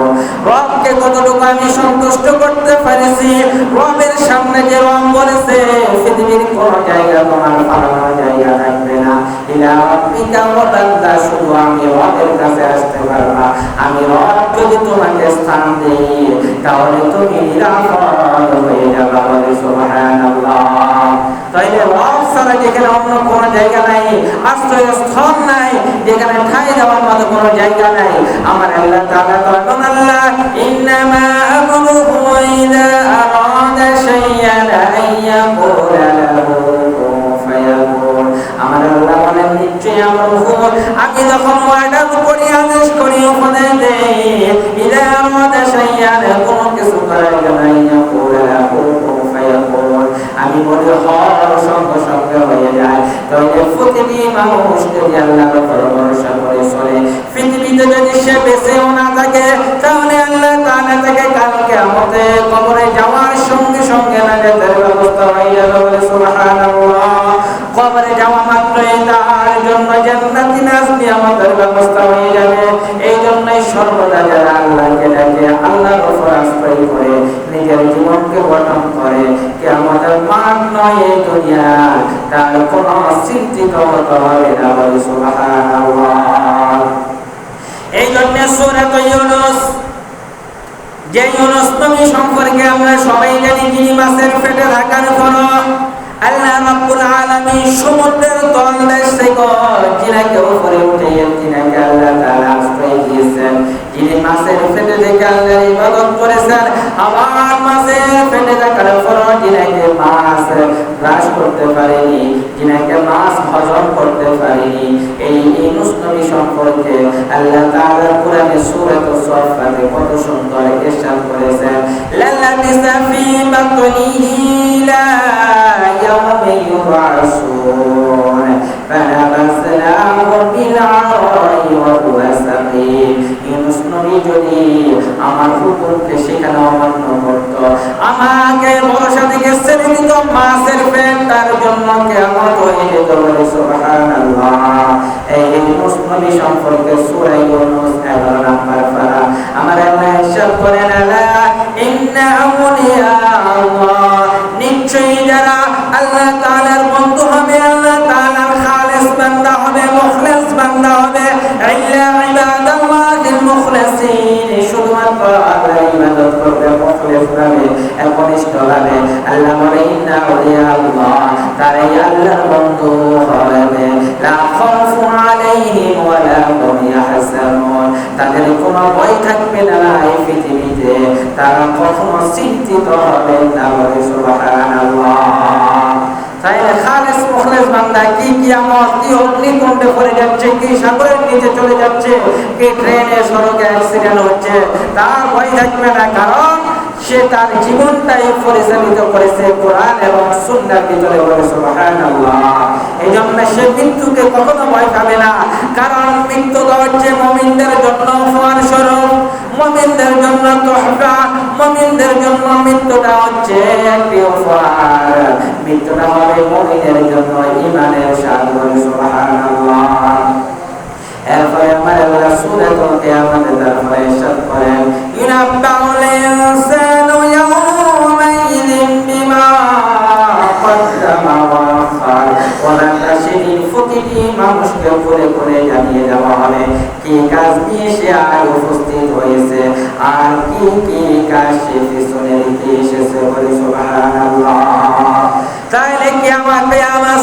রবকে কতটুকু আমি সন্তুষ্ট করতে পেরেছি। রবের সামনে যে রব বলেছে পৃথিবীর কোন জায়গা তোমার পালানোর জায়গা থাকবে না, ইলা রাব্বিকা ওয়া বান্দা, শুধু আমি রবের কাছে আসতে পারবা। আমি রব যদি তোমাকে স্থান দেই তাহলে তুমি নিরাপদ হয়ে যাবে, বলে সুবহানাল্লাহ। তাইলে রব ছাড়া যেখানে অন্য কোন জায়গা নাই, আশ্রয়স্থল নাই, যেখানে ঠাই দেওয়ার মতো কোন জায়গা নাই, আমার আল্লাহ তাআলা বলেন আল্লাহ ইন্নামা আমরুহু ইযা আরাদা শাইআন আইয়াকুলা লাহু কুন ফায়াকুন, আমার আল্লাহ বলেন নিশ্চয়ই আমরুহু, আমি যখন অর্ডার করি, আদেশ করি, উপদেশ দেই, ইযা আরাদা শাইআন, কোন কিছু করার জন্য, আইয়াকুলা লাহু কুন ফায়াকুন, আমি বলি হওয়ার সঙ্গে সঙ্গে হয়ে যায়। তাহলে প্রতিটি মানুষ যদি আল্লাহর উপর ভরসা করে চলে, পৃথিবীতে কিয়ামতের ব্যবস্থা হয়ে যাবে। এই জন্যই সর্বদা যারা আল্লাহকে ডাকে, আল্লাহর উপর আশ্রয় করে নিজের জীবনকে গঠন করে, কিয়ামতের মাঠ নয় এই দুনিয়া, তার কোনো চিন্তিত হতে হবে না। বলি সুবহানাল্লাহ। এই জন্য সূরা ইউনূস, যে ইউনূস নবী সম্পর্কে আমরা সবাই জানি, যিনি মাছের পেটে থাকার পর আল্লাহ রাব্বুল আলামিন সমুদ্রের তলদেশ থেকে যিনাকে উপরে উঠিয়ে যিনাকে আল্লাহ তাআলা আশ্রয় দিয়েছেন, যিনি মাছের পেটে থেকে আল্লাহর ইবাদত করেছেন, আবার মাছের পেটে থাকার পর যিনাকে মাছ গ্রাস করতে পারেনি, যিনাকে মাছ হজম করতে পারেনি, এই ইউনূস নবী সম্পর্কে আল্লাহ তাআলা কোরআনে সূরা সাফফাতে কত সুন্দর ইরশাদ করেছেন, লাল্লাযিনা ফী বাতনিহি লা ইয়াউমি ইউবআসুন ফানাবাসনাহু বিল আরাই ওয়া হুয়া সাকিম। ইউনূস নবী যদি আমার হুকুমকে সেখানে অমান্য করত, আমাকে ভরসা থেকে ছেড়ে দিত, মাছের পেট তার জন্য কিয়ামত হয়ে যেত। বলে সুবহানাল্লাহ। এই ইউনূস নবী সম্পর্কে সূরা ইউনূস 11 নম্বর পারা আমার আল্লাহ ইরশাদ করেন, আলা ইন্না আউলিয়া আল্লাহ, নিশ্চয়ই যারা আল্লাহ তাআলার বন্ধু হবে, আল্লাহ তাআলার খালেস বান্দা হবে, মুখলিস বান্দা হবে, ইল্লা ইবাদাল্লাহিল মুখলিসিন, শুধুমাত্র আল্লাহর ইবাদত করবে মুখলিসভাবে, একনিষ্ঠভাবে। আল্লাহ বলে ইন্না আউলিয়া আল্লাহ, তারাই আল্লাহর বন্ধু হবে। লা খাউফুন আলাইহিম ওয়া লা হুম ইয়াহজানুন, তাদের কোনো ভয় থাকবে না এই পৃথিবীতে, তারা কখনো চিন্তিত হবে না। বলে সুবহানাল্লাহ। তাইলে খালেস মুখলিস বান্দা কি কিয়ামত, কি অগ্নিকুণ্ডে পড়ে যাচ্ছে, কি সাগরের নিচে চলে যাচ্ছে, কি ট্রেনে সড়কে অ্যাক্সিডেন্ট হচ্ছে, তার ভয় থাকবে না, কারণ সে তার জীবনটাই পরিচালিত করেছে কোরআন এবং সুন্নাহর ভিতরে। বলে সুবহানাল্লাহ। এই জন্য সে মৃত্যুকে কখনো ভয় পাবে না, কারণ মৃত্যুটা হচ্ছে মুমিনদের জন্য উপহার স্বরূপ, মুমিনদের জন্য তোহফা, মুমিনদের জন্য মৃত্যুটা হচ্ছে একটি উপহার, মৃত্যুটা হবে মুমিনের জন্য ঈমানের স্বাদ। বলে সুবহানাল্লাহ। এরপরে আমার আল্লাহ সূরাতুল কিয়ামতে তারপরে ইরশাদ করেন, ইউনাব্বাউল ইনসানু ইয়াওমাইযিন বিমা কদ্দামা ওয়া আখার, ওয়ালা সেদিন প্রতিটি মানুষকে করে করে জানিয়ে দেওয়া হবে কি কাজ নিয়ে সে আয় উপস্থিত হয়েছে আর কি কি কাজ সে পিছনে রেখে এসেছে। বলে সুবহানাল্লাহ। তাহলে কিয়ামত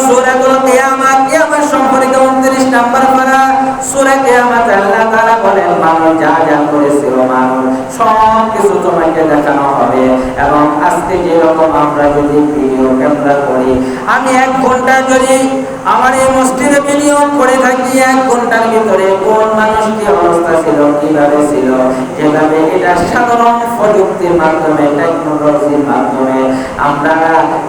সূরাতুল কিয়ামত সম্পর্কে 29 নম্বর পারা সূরা কিয়ামত আল্লাহ তাআলা বলেন, মানুষ যা যা করেছিল মানুষ সব কিছু তোমাকে দেখানো হবে। এবং আজকে যেরকম আমরা যদি ভিডিও ক্যামেরা করি, আমি 1 ঘন্টা যদি আমার এই মসজিদে ভিডিও করে থাকি, 1 ঘন্টার ভিতরে কোন মানুষ কি অবস্থা ছিল, কিভাবে ছিল, যেভাবে এটা সাধারণ প্রযুক্তির মাধ্যমে, টেকনোলজির মাধ্যমে আমরা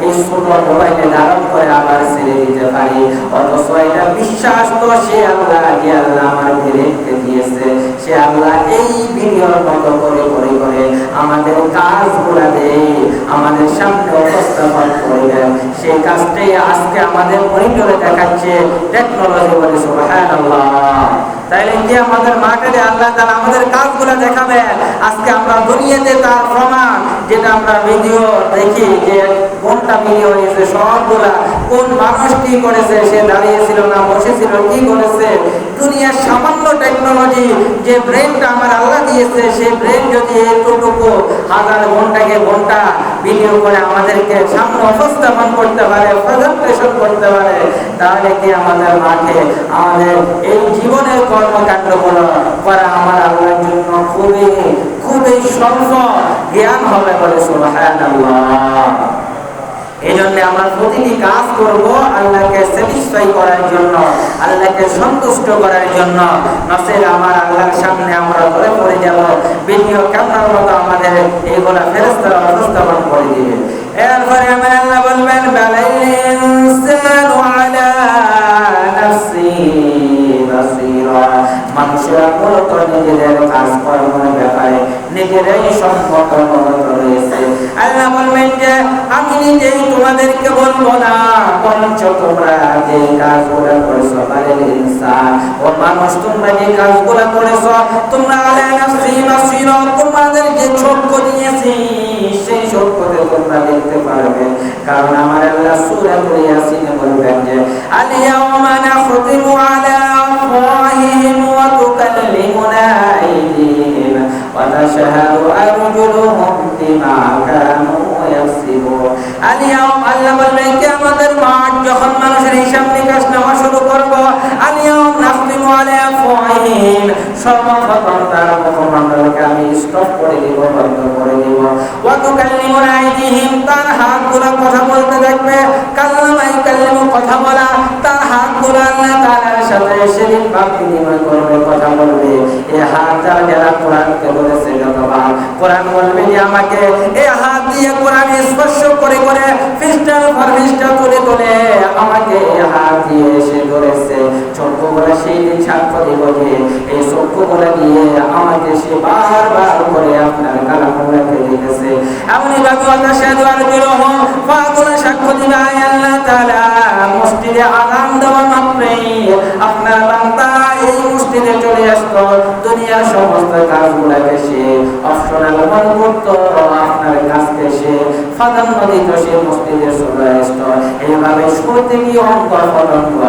এই ছোট মোবাইলে ধারণ করে আবার ছেড়ে দিতে পারি। অথচ এটা বিশ্বাস তো সে আল্লাহ, যে আল্লাহ আমার ব্রেনকে দিয়েছে, সে আল্লাহ এই ভিডিওর মতো করে করে করে আমাদের কাজগুলা দেয়, আমাদের সামনে উপস্থাপন করবেন। সেই কাজটাই আজকে আমাদের মনিটরে দেখাচ্ছে টেকনোলজি। বলে সুবহানাল্লাহ। তাইলে কি আমাদের মাঠে আল্লাহ তাআলা আমাদের কাজগুলো দেখাবেন। আজকে আমরা দুনিয়াতে তার প্রমাণ, যেটা আমরা ভিডিও দেখি যে কোনটা ভিডিও হয়েছে, সবগুলা কোন মানুষ কি করেছে, সে দাঁড়িয়েছিল না বসেছিল, কি করেছে, দুনিয়ার সামান্য টেকনোলজি যে ব্রেনটা আমার আল্লাহ দিয়েছে, সেই ব্রেন যদি এতটুকু হাজার ঘন্টাকে ঘন্টা ভিডিও করে আমাদেরকে সামনে উপস্থাপন করতে পারে, প্রেজেন্টেশন করতে পারে, তাহলে কি আমাদের মাঠে আমাদের এই জীবনের কর্মকাণ্ডগুলো করা আমার আল্লাহর জন্য খুবই খুবই স্বল্প জ্ঞান হবে। বলে সুবহানাল্লাহ। এই জন্য আমরা প্রতিটি কাজ করব আল্লাহকে স্যাটিসফাই করার জন্য, আল্লাহকে সন্তুষ্ট করার জন্য। নসের আমার আল্লাহর সামনে আমরা ধরে পড়ে যাব, ভিডিও ক্যামেরার মতো আমাদের এইগুলা ফেরেশতারা উপস্থাপন করে দিবে। এরপরে আমার আল্লাহ বলবেন, বালাল ইনসানু আলা নাফসিহি বাসীরা, মানুষেরা মূলত নিজেদের কাজকর্মের ব্যাপারে নিজেরাই সম্পূর্ণ রয়েছে, আল্লাহ বলবেন যে আমি নিজেই তোমাদেরকে বলবো না, বরঞ্চ তোমরা যে কাজগুলো করেছো বালিল ইনসান, ও মানুষ তোমরা যে কাজগুলো করেছো, তোমরা আলা নাফসি বাসীরা, তোমাদের যে চক্ষু দিয়েছি সেই চক্ষুতে তোমরা দেখতে পারবে। কারণ আমার আল্লাহ সূরা ইয়াসিনে বলবেন যে আল ইয়াওমা নাখতিমু আলা আফওয়াহিহিম ওয়া তুকাল্লিমুনা আইদিহিম ওয়া তাশহাদু আরজুলুহুম বিমা কানু ইয়াকসিবুন। আল ইয়াওম, আল্লাহ বলবেন কিয়ামতের মাঠ যখন মানুষের হিসাব নিকাশ নেওয়া শুরু করব, আল ইয়াওম নাখতিমু আলা আফওয়াহিহিম, সর্বপ্রথম তার মুখমণ্ডলকে আমি স্টপ করে দিব, বন্ধ করে দিব। ওয়া তুকাল্লিমুনা আইদিহিম, তার হাতগুলো কথা বলতে থাকবে। কাল্লামা ইয়াকাল্লিমু, কথা বলা, তার হাতগুলো আল্লাহ তাআলার সাথে সেদিন ভাব বিনিময় করবে, কথা বলবে। এই হাত দ্বারা যারা কোরআনকে বলেছে যতবার, কোরআন বলবে যে আমাকে এই হাত দিয়ে কোরআন স্পর্শ করে করে পৃষ্ঠার পর পৃষ্ঠা তুলে তুলে আমাকে এই হাত দিয়ে এসে ধরেছে। চক্ষুগুলো সেই দিন সাক্ষ্য দিব যে এই চক্ষুগুলো দিয়ে আমাকে সে বারবার করে আপনার কালামগুলোকে দিতেছে। এমনই ভাবে ওয়াতাশহাদু আরজুলুহুম, পাগুলো সাক্ষ্য দিবে আল্লাহ তাআলা মসজিদে আযান দেওয়া মাত্রই আপনার বান্দা এই মসজিদে চলে আসতো, দুনিয়ার সমস্ত কাজগুলোকে সে অপশনাল মনে করত, আপনার কাজকে সে প্রাধান্য দিত, সে মসজিদে চলে আসতো। এইভাবে শুরু থেকে অন্তর পর্যন্ত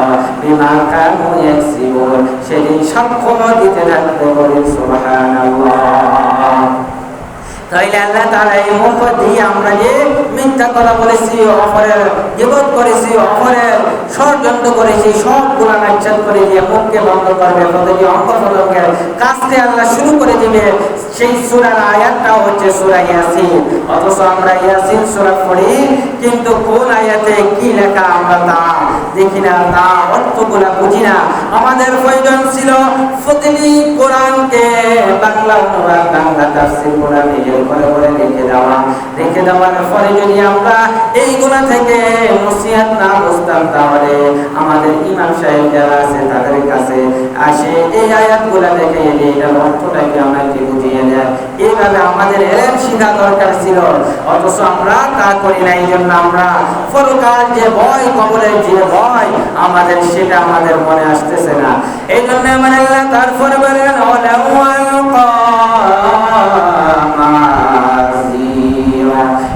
বিমা কানু ইয়াকসিবুন, সেদিন সাক্ষ্য দিতে থাকবে। বলেন সুবহানাল্লাহ। তাইলে আল্লাহ তাআলা এই মুখ দিয়ে আমরা যে মিথ্যা কথা বলেছি, অপরের গীবত করেছি, অপরের ষড়যন্ত্র করেছি, সবগুলা নাচ্ছাদ করে দিয়ে মুখকে বন্ধ করবে, প্রতিটি অঙ্গপ্রত্যঙ্গের কাজকে আল্লাহ শুরু করে দিবে। সেই সূরার আয়াতটাও হচ্ছে সূরা ইয়াসিন। অথচ আমরা ইয়াসিন সূরা পড়ি, কিন্তু কোন আয়াতে কি লেখা আমরা তা দেখি না, তা অর্থগুলা বুঝি না। আমাদের প্রয়োজন ছিল প্রতিটি কোরআনকে বাংলা অনুবাদ, বাংলা তাফসীর কোরআন নিজের করে করে লিখে দেওয়া। লিখে দেওয়ার পরে যদি আমরা এইগুলা থেকে নসিহত না বুঝতাম, তাহলে আমাদের ইমাম সাহেব যারা আছে তাদের কাছে আসে এই আয়াতগুলা দেখে এটার অর্থটাকে আমাকে বুঝিয়ে দেয়। এইভাবে আমাদের এলেম শিখা দরকার ছিল, অথচ আমরা তা করি না। এই জন্য আমরা পরকাল যে ভয়, কবরের যে ভয় আমাদের, সেটা আমাদের মনে আসতেছে না। এই জন্য আমার আল্লাহ তারপরে বলেন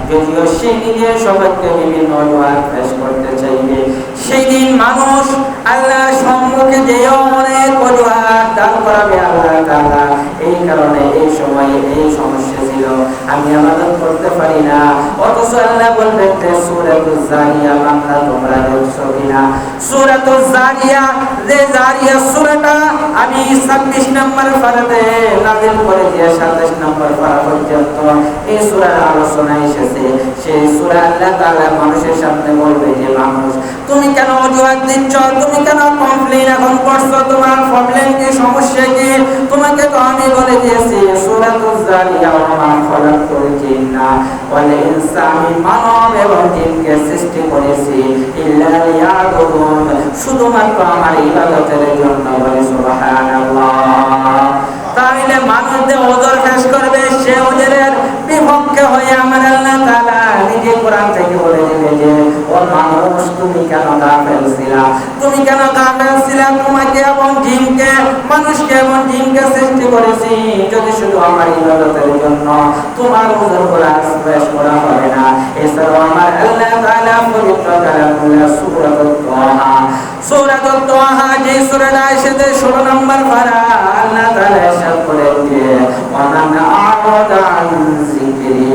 যদিও সে নিজে সবাইকে বিভিন্ন অজুহাত পেশ করতে চাইবে, সেই দিন মানুষ আল্লাহর সম্মুখে যেও অনেক অজুহাত দান করাবে আল্লাহ তাআলা। এই কারণে এই সময়ে এই সমস্যা ছিল, আমি ইবাদত করতে পারি না। অথচ আল্লাহ বলবেন যে সূরাতুজ জারিয়া, বান্দা তোমরা দেখছো কিনা? সূরাতুজ জারিয়া, যে জারিয়া সূরাটা আমি 26 নম্বর পারাতে নাযিল করে দিয়ে 27 নম্বর পারা পর্যন্ত এই সূরার আলোচনা এসেছে। সেই সূরা আল্লাহ তাআলা মানুষের সামনে বলবে যে মানুষ, তুমি কেন অজুহাত দিচ্ছ? তুমি কেন কমপ্লেইন এখন করছো? তোমার প্রবলেম কি, সমস্যা কি? তোমাকে তো আমি বলে দিয়েছি সূরাতুজ জারিয়া ওয়া মা খালাকতুল জিন্না ওয়াল ইনসা, আমি মানব এবং জিনকে সৃষ্টি করেছি ইল্লা লিয়াবুদুন, শুধুমাত্র আমার ইবাদতের জন্য। বলে সুবহানাল্লাহ। তাইলে মানুষদের ওজর পেশ করবে, সে ওজরের বিপক্ষে হয়ে আমার আল্লাহ তাআলা নিজে কোরআন থেকে বলে দিবে যে ও মানুষ, তুমি কেন গাফেল ছিলা? তুমি কেন গাফেল ছিলা? তোমাকে এবং জিনকে, মানুষকে এবং জিনকে সৃষ্টি করেছি যদি শুধু আমার ইবাদতের জন্য, তোমার ওজরগুলো পেশ করা হবে না। এছাড়াও আমার আল্লাহ তাআলা পবিত্র কালামুল্লাহ সূরাতুত তাহা, সূরাতুত তাহা যে সূরাটা এসেছে 16 নম্বর পারা, আল্লাহ তাআলা ইরশাদ করেন যে ওয়ামান আ'রাদা আন যিকরি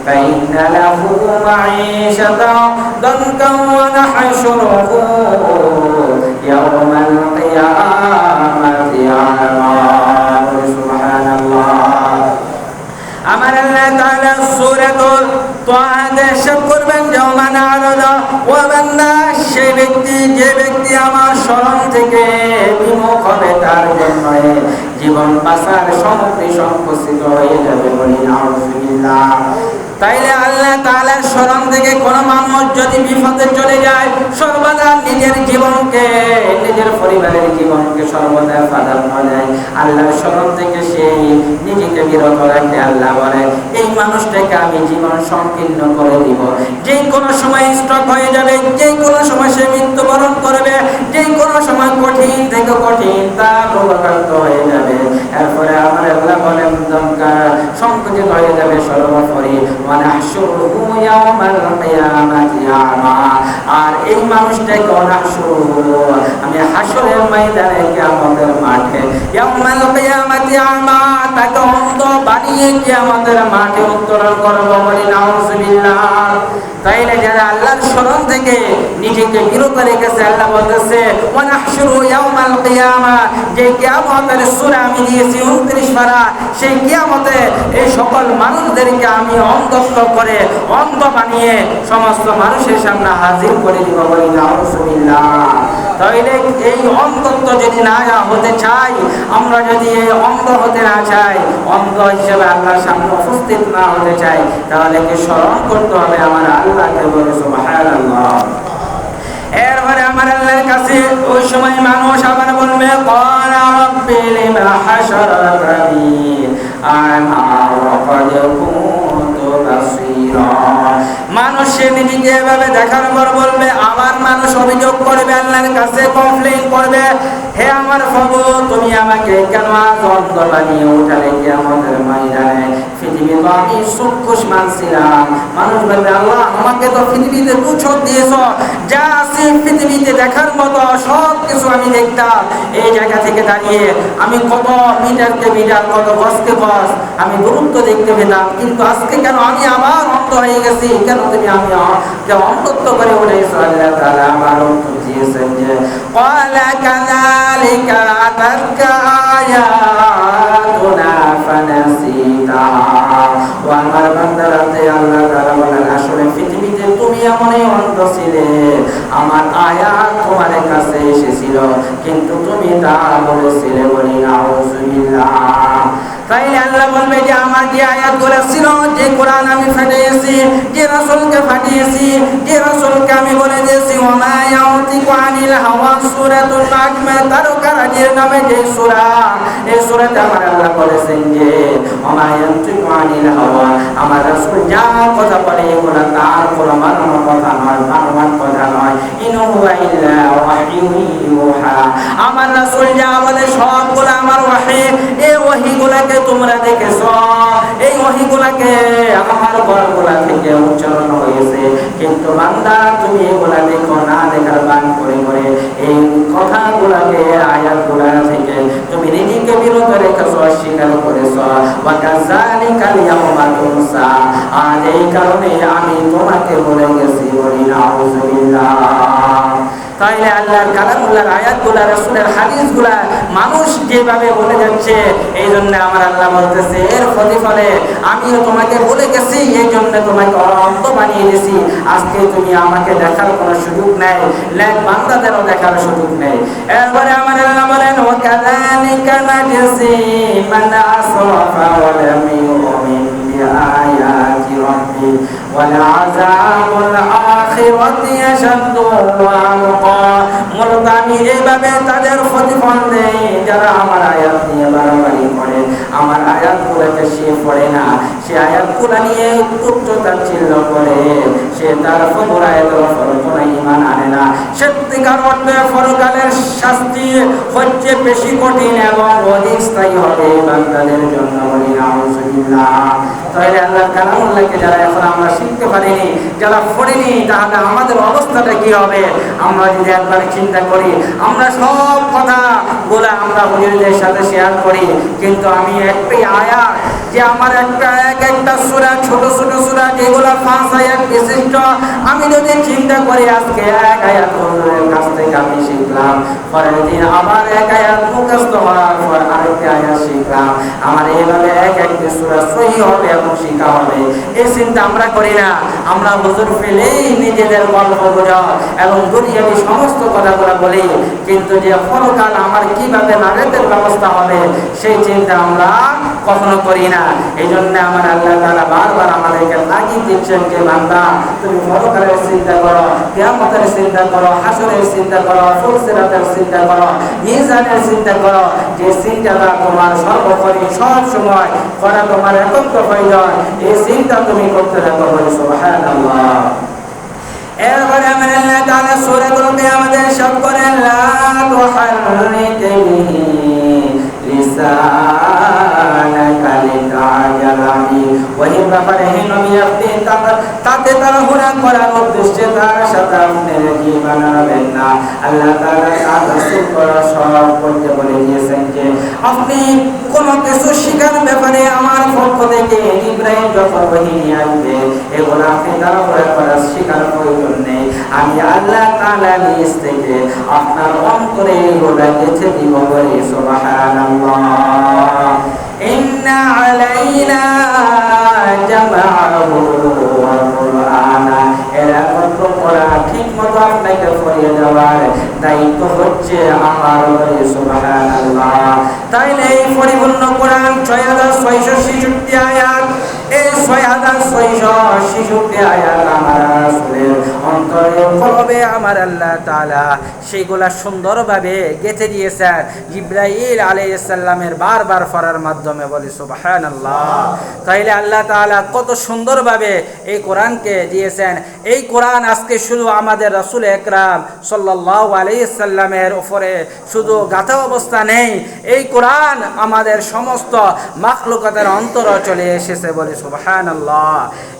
ফাইন্না লাহু মাঈশাতান দানকা ওয়া নাহশুরুহু ইয়াওমাল কিয়ামাতি আ'মা। সুবহানাল্লাহ। আমার আল্লাহ তাআলা সূরাতুল তাহাতে ইরশাদ করবেন যে ওমান আ'রাদা, ওয়া বান্দা, সেই ব্যক্তি যে ব্যক্তি আমার স্মরণ থেকে বিমুখ হবে তার জন্য জীবন বাঁচার সামগ্রী সংকুচিত হয়ে যাবে। বলি নাউযুবিল্লাহ। তাইলে আল্লাহ তাআলার স্মরণ থেকে কোনো মানুষ যদি বিপদে চলে যায়, সর্বদা নিজের জীবনকে, নিজের পরিবারের জীবনকে সর্বদা প্রাধান্য দেয়, আল্লাহর স্মরণ থেকে সেই নিজেকে বিরত রাখে, আল্লাহ বলে এই মানুষটাকে আমি জীবন সংকীর্ণ করে দিব। যে কোনো সময় স্ট্রোক হয়ে যাবে, যে কোনো সময় সে মৃত্যুবরণ করবে, যে কোনো সময় কঠিন থেকে কঠিন তার রোগাক্রান্ত হয়ে যাবে। এরপরে আমার আল্লাহ বলেন সংকুচিত হয়ে যাবে সর্বোপরি, ওয়ানাহশুরুহু ইয়াওমাল কিয়ামাতি আমা। আর এই মানুষটাকে ওয়ানাহশুরুহু আমি হাসরের ময়দানে কিয়ামতের মাঠে ইয়াওমাল কিয়ামাতি আমা তাকে অন্ধ বানিয়ে কিয়ামতের মাঠে উত্তোলন করব, বলি নাউযুবিল্লাহ। তাইলে যারা আল্লাহর স্মরণ থেকে নিজেকে বিরত রেখেছে, আল্লাহ বলতেছে ওয়ানাহশুরু ইয়াওমাল কিয়ামা, যে কিয়ামতের সূরা আমি দিয়েছি 29 পারা, সেই কিয়ামতে এই সকল মানুষদেরকে আমি অন্ধত্ব করে অন্ধ বানিয়ে সমস্ত মানুষের সামনে হাজির করে দিব, বলি নাউযুবিল্লাহ। তাইলে এই অন্ধত্ব যদি না হতে চাই, আমরা যদি এই অন্ধ হতে না চাই, অন্ধ হিসেবে আল্লাহর সামনে উপস্থিত না হতে চাই, তাহলে কি স্মরণ করতে হবে আমার আল্লাহকে, বলে সুবহানাল্লাহ। এরপরে আমার আল্লাহর কাছে ওই সময় মানুষ আবার বলবে ক্বালা রাব্বি লিমা হাশারাতানি আ'মা ওয়া ক্বাদ কুনতু বাসীরা। মানুষ নিজেকে এভাবে দেখার পর বলবে, আবার মানুষ অভিযোগ করবে আল্লাহর কাছে, কমপ্লেইন করবে, হে আমার প্রভু তুমি আমাকে কেন আজ অন্ধ বানিয়ে উঠালে কিয়ামতের ময়দানে? পৃথিবীতে আমি চক্ষুষ মানছিলাম। মানুষ বলবে আল্লাহ আমাকে তো পৃথিবীতে দু চোখ দিয়েছ, যা আছে পৃথিবীতে দেখার মতো সব কিছু আমি দেখতাম। এই জায়গা থেকে দাঁড়িয়ে আমি কত মিটারকে মিটার, কত গজকে গজ আমি দূরত্ব দেখতে পেতাম, কিন্তু আজকে কেন আমি আবার অন্ধ হয়ে গেছি? কেন তুমি আমি অন্ধত্ব করে উঠেছ? আল্লাহ তাআলা আমার উত্তর দিয়েছেন যে ক্বালা কাযালিকা আতাকা আয়াতুনা ফানাসিতাহা। ও আমার বান্দারা, আল্লাহ তাআলা বলেন আসলে পৃথিবীতে তুমি এমনই অন্ধ ছিলে, আমার আয়াত তোমার কাছে এসেছিল কিন্তু তুমি তা বলেছিলে, বলি নাউযুবিল্লাহ। তাইলে আল্লাহ বলবে যে আমার যে আয়াতগুলো ছিল, যে কোরআন আমি পাঠিয়েছি, যে রাসূলকে পাঠিয়েছি, যে রাসূলকে আমি বলে দিয়েছি ওয়ামা ইয়াতিকু আনিল হাওয়া সূরাতুল মাকমাল তারকারাজির নামে যে সূরা, এই সূরাতে আমার আল্লাহ বলেছেন যে ওয়ামা ইয়াতিকু আনিল হাওয়া, আমার রাসূল যা কথা বলে এগুলো তার কোনো বানানো কথা নয়, বানোয়াট কথা নয়। ইন হুয়া ইল্লা ওয়াহিয়ুন ইউহা, আমার রাসূল যা বলে সবগুলো আমার ওহী। এই ওহীগুলোকে তোমরা দেখেছো, এই ওহীগুলোকে আমার গলগুলা থেকে উচ্চারণ হয়েছে, কিন্তু বান্দা তুমি এগুলা দেখো না, দেখার বান করে করে এই কথাগুলোকে, আয়াতগুলা থেকে তুমি নিজেকে বিরত রেখেছো, অস্বীকার করেছো। ওয়া কাযালিকা ইয়াওমা তুনসা, আর এই কারণে আমি তোমাকে বলে গেছি, বলি নাউযুবিল্লাহ। তাইলে আল্লাহর কালামুল্লাহর আয়াতগুলা, রাসূলের হাদিসগুলা মানুষ যেভাবে বলে যাচ্ছে, এই জন্য আমার আল্লাহ বলতেছে এর প্রতিফলে আমিও তোমাকে বলে গেছি, এই জন্য তোমাকে অন্ধ বানিয়ে দিয়েছি। আজকে তুমি আমাকে দেখার কোনো সুযোগ নেই, লেখ বান্দাদেরও দেখার সুযোগ নেই। এরপরে আমার আল্লাহ বলেন ওয়া কাযালিকা নাজজি মান আসরাফা ওয়া লাম ইউমিন বিআয়াতি রাব্বি ওয়াল আযাবুল আখিরাতি আশাদ্দু ওয়া আবকা। মূলত আমি এইভাবে তাদের প্রতিফল দেই যারা আমার আয়াত নিয়ে বাড়াবাড়ি করে, আমার আয়াতগুলোকে সে পড়ে না, সে আয়াতগুলো নিয়ে তুচ্ছ-তাচ্ছিল্য করে, সে তার আয়াতের উপর কোনো ঈমান আনে না। সত্যিকার অর্থে পরকালের শাস্তি হচ্ছে বেশি কঠিন এবং অধিক স্থায়ী হবে বান্দাদের জন্য, বলি নাউযুবিল্লাহ। তাহলে আল্লাহর কালামুল্লাহকে যারা এখন আমরা শিখতে পারিনি, যারা পড়িনি, তাহলে আমাদের অবস্থাটা কি হবে? আমরা যদি একবার চিন্তা করি, আমরা সব কথা বলে আমরা হুজুরদের সাথে শেয়ার করি, কিন্তু আমি একটি আয়াত, যে আমার একটা সূরা, ছোট ছোট সূরা যেগুলো 5 আয়াত বিশিষ্ট, আমি যদি চিন্তা করি আজকে এক আয়াত হুজুরের কাছ থেকে আমি শিখলাম, পরের দিন আবার এক আয়াত মুখস্থ হওয়ার পর আরেকটা আয়াত শিখলাম, শিখলাম, আমার এইভাবে এক একটি সূরা সহিহ হবে এবং শিখা হবে। এই চিন্তা আমরা করি না। আমরা হুজুর পেলেই নিজেদের গল্প গুজব এবং দুনিয়াবি সমস্ত কথাগুলো বলি, কিন্তু যে পরকাল আমার কিভাবে নাজাতের ব্যবস্থা হবে সেই চিন্তা আমরা কখনো করি না। এই জন্য আমার আল্লাহ তাআলা বারবার আমাদেরকে তাগিদ দিচ্ছেন যে বান্দা, তুমি পরকালের চিন্তা করো, কিয়ামতের চিন্তা করো, হাসরের চিন্তা করো, ফুলসিরাতের চিন্তা করো, মিজানের চিন্তা করো। যে চিন্তাটা তোমার সর্বোপরি সব সময় করা তোমার একান্ত প্রয়োজন, এই চিন্তা তুমি করতে থাকো। বলি সুবহানাল্লাহ। এরপরে আমার আল্লাহ তাআলা সূরাতুল কিয়ামতে ইরশাদ করেন, লা তুহাররিক বিহি লিসানাকা লিতা'জালা বিহি। ওই ব্যাপারে হে নবী, আপনি তাতে তাড়াহুড়া করার উদ্দেশ্যে তার সাথে আপনি কি বানাবেন না। আল্লাহ তাআলা তার রাসূল করা সব করতে বলে দিয়েছেন যে আপনি কোনো কিছু শিখার ব্যাপারে আমার পক্ষ থেকে ইব্রাহিম যখন ওহী নিয়ে আসবে, এগুলো আপনি তাড়াহুড়া করার শিখার প্রয়োজন নেই। আমি আল্লাহ তাআলা নিজ থেকে আপনার অন্তরে এগুলো গেঁথে দিব। বলি সুবহানাল্লাহ। ইন্না আলাইনা জামাআহু ওয়া কুরআনা। এরা কত পড়া ঠিক মতো আপনাকে পড়িয়ে দেওয়ার দায়িত্ব হচ্ছে আমার। বলি সুবহানাল্লাহ। তাইলে এই পরিপূর্ণ কোরআন ৬৬৬৬ আয়াত, এই ৬৬৬৬ আয়াত আমার রাসূলের অন্তরে কলবে আমার আল্লাহ তাআলা সেগুলা সুন্দরভাবে গেঁথে দিয়েছেন জিবরাইল আলাইহিস সালামের বারবার পড়ার মাধ্যমে। বলি সুবহানাল্লাহ। তাইলে আল্লাহ তাআলা কত সুন্দরভাবে এই কোরআনকে দিয়েছেন। এই কোরআন আজকে শুধু আমাদের রাসূল আকরাম সাল্লাল্লাহু আলাইহি সাল্লামের উপরে শুধু গাথা অবস্থা নেই, এই কোরআন আমাদের সমস্ত মাখলুকাতের অন্তরে চলে এসেছে। বলি সুবহানাল্লাহ।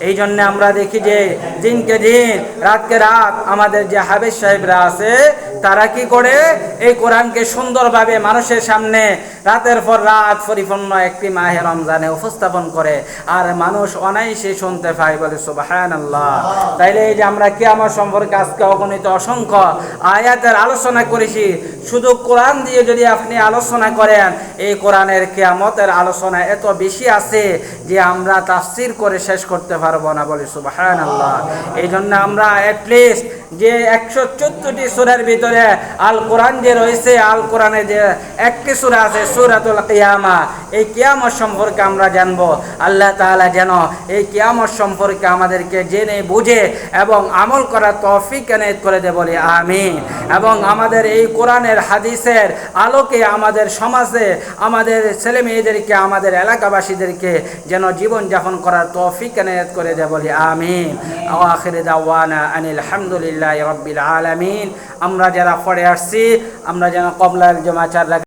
এই জন্য আমরা দেখি যে দিনকে দিন রাতকে রাত আমাদের যে হাফেজ সাহেবরা আছে তারা কি করে এই কোরআনকে সুন্দরভাবে মানুষের সামনে রাতের পর রাত পরিপূর্ণ একটি মাহে রমজানে উপস্থাপন করে, আর মানুষ অনায়াসে শুনতে পায়। বলে সুবহানাল্লাহ। তাইলে এই যে আমরা কিয়ামত সম্পর্কে আজকে অগণিত অসংখ্য আয়াতের আলোচনা করেছি, শুধু কোরআন দিয়ে যদি আপনি আলোচনা করেন, এই কোরআনের কিয়ামতের আলোচনা এত বেশি আছে যে আমরা তাফসীর করে শেষ করতে পারবো না। বলি সুবহানাল্লাহ। এই জন্য আমরা অ্যাটলিস্ট যে 114টি সূরার ভিতরে আল কোরআন যে রয়েছে, আল কোরআনে যে একটি সূরা আছে সূরাতুল কিয়ামা, এই কিয়ামত সম্পর্কে আমরা জানবো। আল্লাহ তাআলা যেন এই কিয়ামত সম্পর্কে আমাদেরকে জেনে বুঝে এবং আমল করার তৌফিক এনায়েত করে দে। বলি আমিন। এবং আমাদের এই কোরআনের হাদিসের আলোকে আমাদের সমাজে আমাদের ছেলে মেয়েদেরকে, আমাদের এলাকাবাসীদেরকে যেন জীবন যাপন করার তৌফিক এনায়েত করে দে। বলি আমিন। আখির দাওয়ানা আনিল হামদুলিল্লাহি রাব্বিল আলামিন। আমরা যারা পড়ে আসছি আমরা যেন কবলাল জমা চার